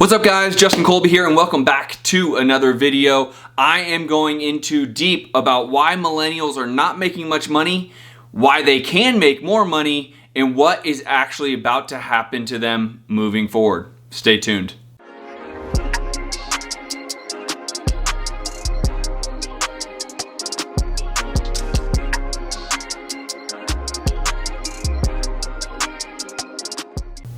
What's up guys, Justin Colby here and welcome back to another video. I am going into deep about why millennials are not making much money, why they can make more money, and what is actually about to happen to them moving forward. Stay tuned.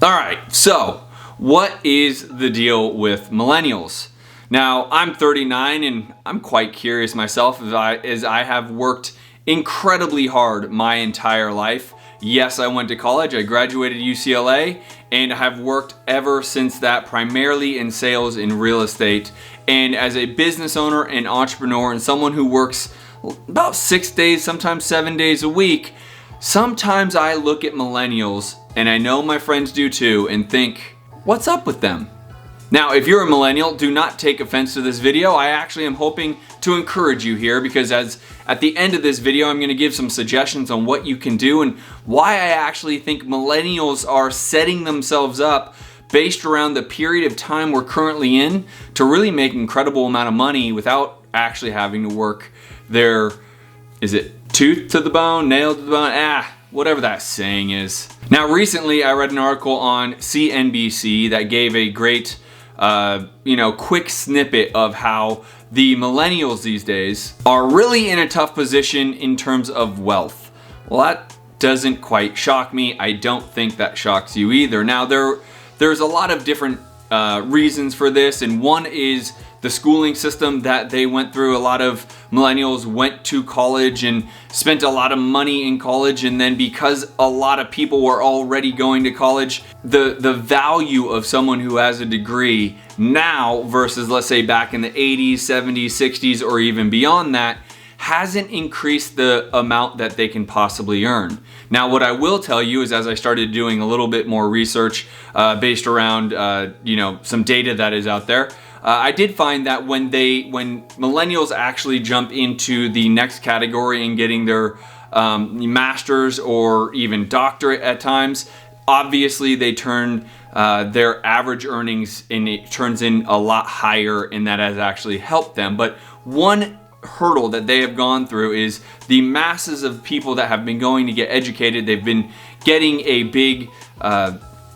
Alright, so what is the deal with millennials? Now, I'm 39 and I'm quite curious myself as I have worked incredibly hard my entire life. Yes, I went to college, I graduated UCLA, and I have worked ever since that, primarily in sales in real estate. And as a business owner and entrepreneur and someone who works about 6 days, sometimes 7 days a week, sometimes I look at millennials, and I know my friends do too, and think, what's up with them? Now, if you're a millennial, do not take offense to this video. I actually am hoping to encourage you here because at the end of this video, I'm going to give some suggestions on what you can do and why I actually think millennials are setting themselves up based around the period of time we're currently in to really make an incredible amount of money without actually having to work their, is it tooth to the bone, nail to the bone? Whatever that saying is. Now, recently I read an article on CNBC that gave a great, quick snippet of how the millennials these days are really in a tough position in terms of wealth. Well, that doesn't quite shock me. I don't think that shocks you either. Now, there's a lot of different reasons for this, and one is the schooling system that they went through. A lot of millennials went to college and spent a lot of money in college, and then because a lot of people were already going to college, the value of someone who has a degree now versus, let's say, back in the 80s, 70s, 60s, or even beyond that, hasn't increased the amount that they can possibly earn. Now, what I will tell you is, as I started doing a little bit more research based around some data that is out there, I did find that when millennials actually jump into the next category and getting their master's or even doctorate at times, obviously they turn their average earnings, and it turns in a lot higher, and that has actually helped them. But one hurdle that they have gone through is the masses of people that have been going to get educated. They've been getting a big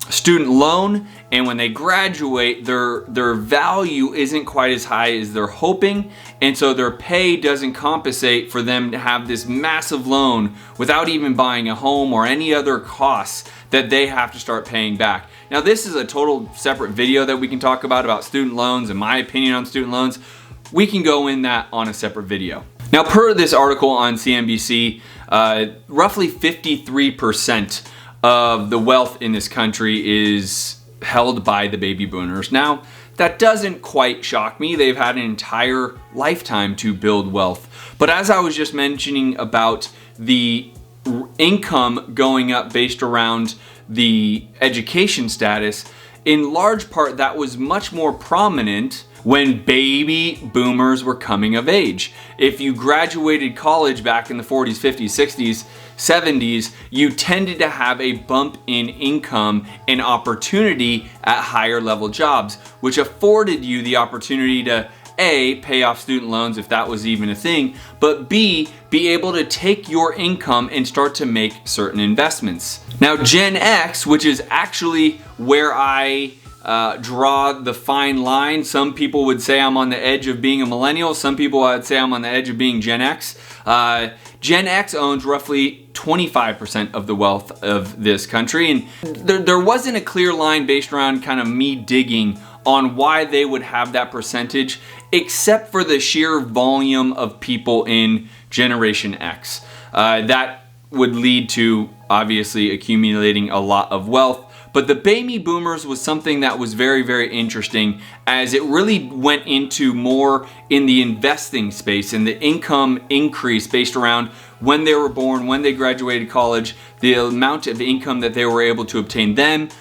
student loan, and when they graduate, their value isn't quite as high as they're hoping, and so their pay doesn't compensate for them to have this massive loan without even buying a home or any other costs that they have to start paying back. Now, this is a total separate video that we can talk about student loans and my opinion on student loans. We can go in that on a separate video. Now, per this article on CNBC, roughly 53% of the wealth in this country is held by the baby boomers. Now, that doesn't quite shock me. They've had an entire lifetime to build wealth. But as I was just mentioning about the income going up based around the education status, in large part that was much more prominent when baby boomers were coming of age. If you graduated college back in the 40s, 50s, 60s, 70s, you tended to have a bump in income and opportunity at higher level jobs, which afforded you the opportunity to A, pay off student loans if that was even a thing, but B, be able to take your income and start to make certain investments. Now, Gen X, which is actually where I draw the fine line. Some people would say I'm on the edge of being a millennial. Some people would say I'm on the edge of being Gen X. Gen X owns roughly 25% of the wealth of this country, and there wasn't a clear line based around kind of me digging on why they would have that percentage, except for the sheer volume of people in Generation X. That would lead to obviously accumulating a lot of wealth. But the baby boomers was something that was very, very interesting, as it really went into more in the investing space and the income increase based around when they were born, when they graduated college, the amount of income that they were able to obtain then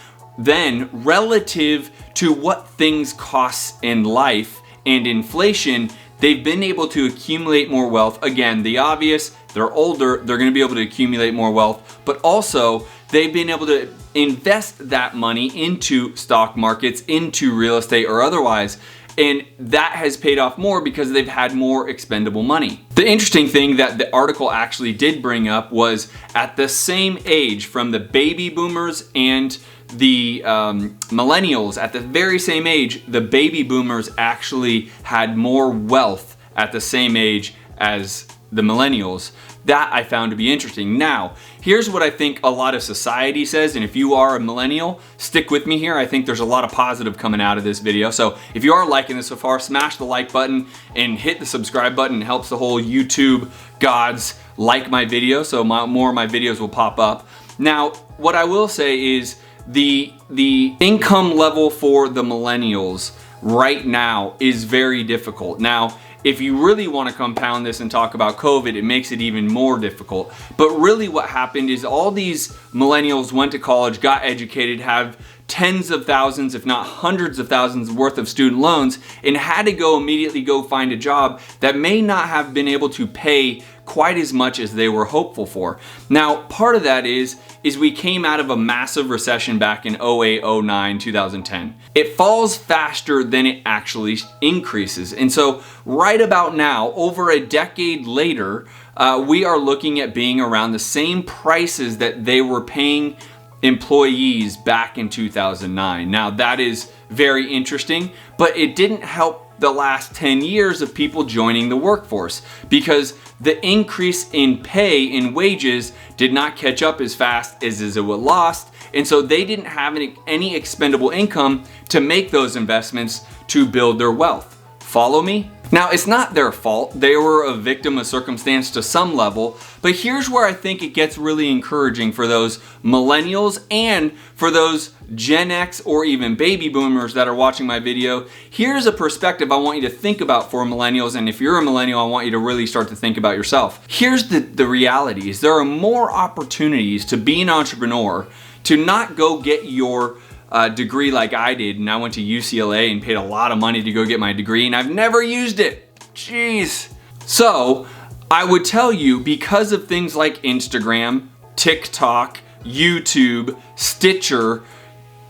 relative to what things cost in life and inflation. They've been able to accumulate more wealth. Again, the obvious, they're older, they're going to be able to accumulate more wealth, but also they've been able to invest that money into stock markets, into real estate or otherwise. And that has paid off more because they've had more expendable money. The interesting thing that the article actually did bring up was at the same age, from the baby boomers and the millennials, at the very same age, the baby boomers actually had more wealth at the same age as the millennials. That I found to be interesting. Now, here's what I think a lot of society says, and if you are a millennial, stick with me here. I think there's a lot of positive coming out of this video. So if you are liking this so far, smash the like button and hit the subscribe button. It helps the whole YouTube gods like my video, so more of my videos will pop up. Now, what I will say is the income level for the millennials right now is very difficult. Now, if you really want to compound this and talk about COVID, it makes it even more difficult. But really what happened is all these millennials went to college, got educated, have tens of thousands, if not hundreds of thousands worth of student loans, and had to immediately go find a job that may not have been able to pay quite as much as they were hopeful for. Now, part of that is we came out of a massive recession back in 08, 09, 2010. It falls faster than it actually increases. And so right about now, over a decade later, we are looking at being around the same prices that they were paying employees back in 2009. Now that is very interesting, but it didn't help the last 10 years of people joining the workforce because the increase in pay in wages did not catch up as fast as it was lost, and so they didn't have any expendable income to make those investments to build their wealth. Follow me? Now, it's not their fault. They were a victim of circumstance to some level, but here's where I think it gets really encouraging for those millennials and for those Gen X or even baby boomers that are watching my video. Here's a perspective I want you to think about for millennials, and if you're a millennial, I want you to really start to think about yourself. Here's the reality is there are more opportunities to be an entrepreneur, to not go get your degree like I did, and I went to UCLA and paid a lot of money to go get my degree, and I've never used it. Jeez. So I would tell you, because of things like Instagram, TikTok, YouTube, Stitcher,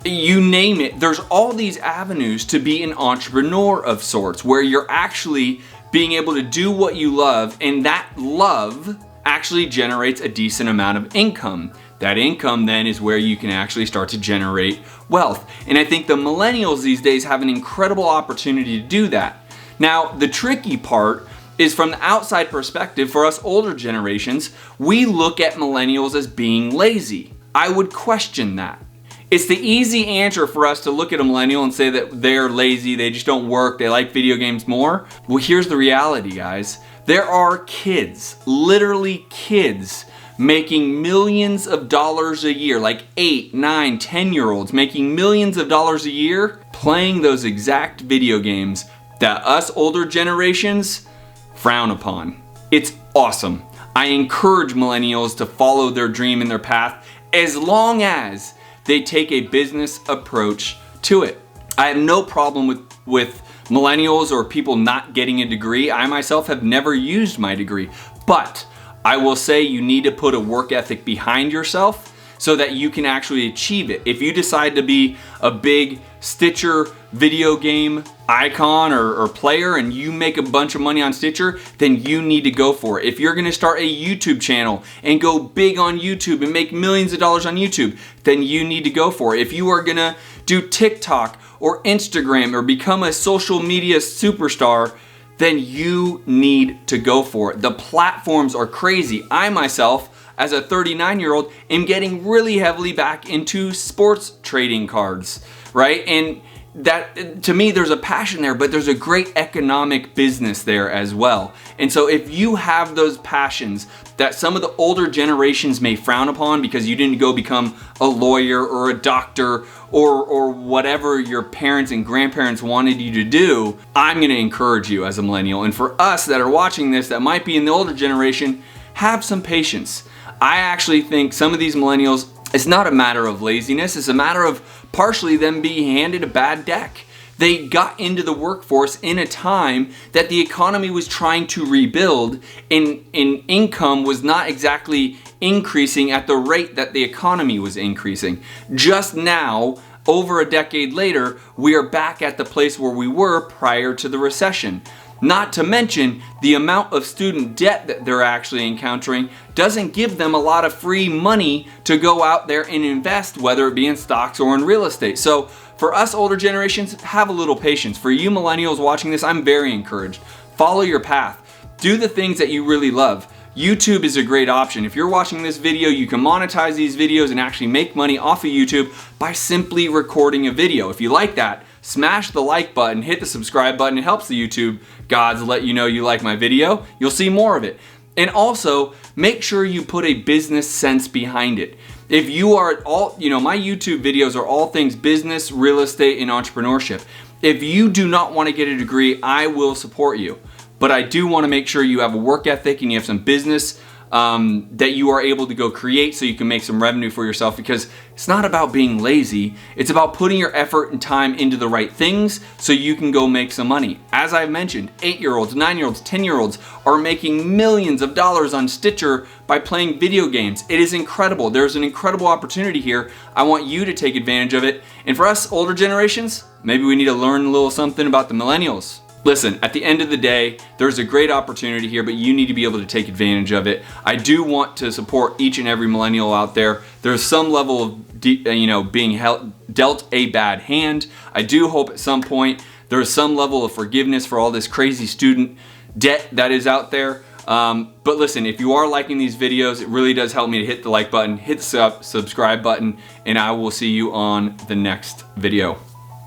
you name it, there's all these avenues to be an entrepreneur of sorts, where you're actually being able to do what you love, and that love actually generates a decent amount of income. That income then is where you can actually start to generate wealth. And I think the millennials these days have an incredible opportunity to do that. Now, the tricky part is from the outside perspective, for us older generations, we look at millennials as being lazy. I would question that. It's the easy answer for us to look at a millennial and say that they're lazy, they just don't work, they like video games more. Well, here's the reality, guys. There are kids, literally kids, making millions of dollars a year, like 8, 9, 10-year-olds making millions of dollars a year playing those exact video games that us older generations frown upon. It's awesome. I encourage millennials to follow their dream and their path as long as they take a business approach to it. I have no problem with millennials or people not getting a degree. I myself have never used my degree, but I will say you need to put a work ethic behind yourself so that you can actually achieve it. If you decide to be a big Stitcher video game icon or player and you make a bunch of money on Stitcher, then you need to go for it. If you're gonna start a YouTube channel and go big on YouTube and make millions of dollars on YouTube, then you need to go for it. If you are gonna do TikTok or Instagram or become a social media superstar, then you need to go for it. The platforms are crazy. I myself, as a 39-year-old, am getting really heavily back into sports trading cards, right? And that, to me, there's a passion there, but there's a great economic business there as well. And so if you have those passions that some of the older generations may frown upon because you didn't go become a lawyer or a doctor or whatever your parents and grandparents wanted you to do, I'm gonna encourage you as a millennial. And for us that are watching this that might be in the older generation, have some patience. I actually think some of these millennials, it's not a matter of laziness, it's a matter of partially them being handed a bad deck. They got into the workforce in a time that the economy was trying to rebuild, and income was not exactly increasing at the rate that the economy was increasing. Just now, over a decade later, we are back at the place where we were prior to the recession. Not to mention, the amount of student debt that they're actually encountering doesn't give them a lot of free money to go out there and invest, whether it be in stocks or in real estate. So for us older generations, have a little patience. For you millennials watching this, I'm very encouraged. Follow your path. Do the things that you really love. YouTube is a great option. If you're watching this video, you can monetize these videos and actually make money off of YouTube by simply recording a video. If you like that, smash the like button, hit the subscribe button. It helps the YouTube gods let you know you like my video. You'll see more of it. And also, make sure you put a business sense behind it. If you are my YouTube videos are all things business, real estate, and entrepreneurship. If you do not want to get a degree, I will support you. But I do want to make sure you have a work ethic and you have some business that you are able to go create so you can make some revenue for yourself, because it's not about being lazy. It's about putting your effort and time into the right things so you can go make some money. As I've mentioned, 8-year-olds, 9-year-olds, 10-year-olds are making millions of dollars on Stitcher by playing video games. It is incredible. There's an incredible opportunity here. I want you to take advantage of it. And for us older generations, maybe we need to learn a little something about the millennials. Listen, at the end of the day, there's a great opportunity here, but you need to be able to take advantage of it. I do want to support each and every millennial out there. There's some level of being dealt a bad hand. I do hope at some point there's some level of forgiveness for all this crazy student debt that is out there. But listen, if you are liking these videos, it really does help me to hit the like button, hit the subscribe button, and I will see you on the next video.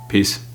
Peace.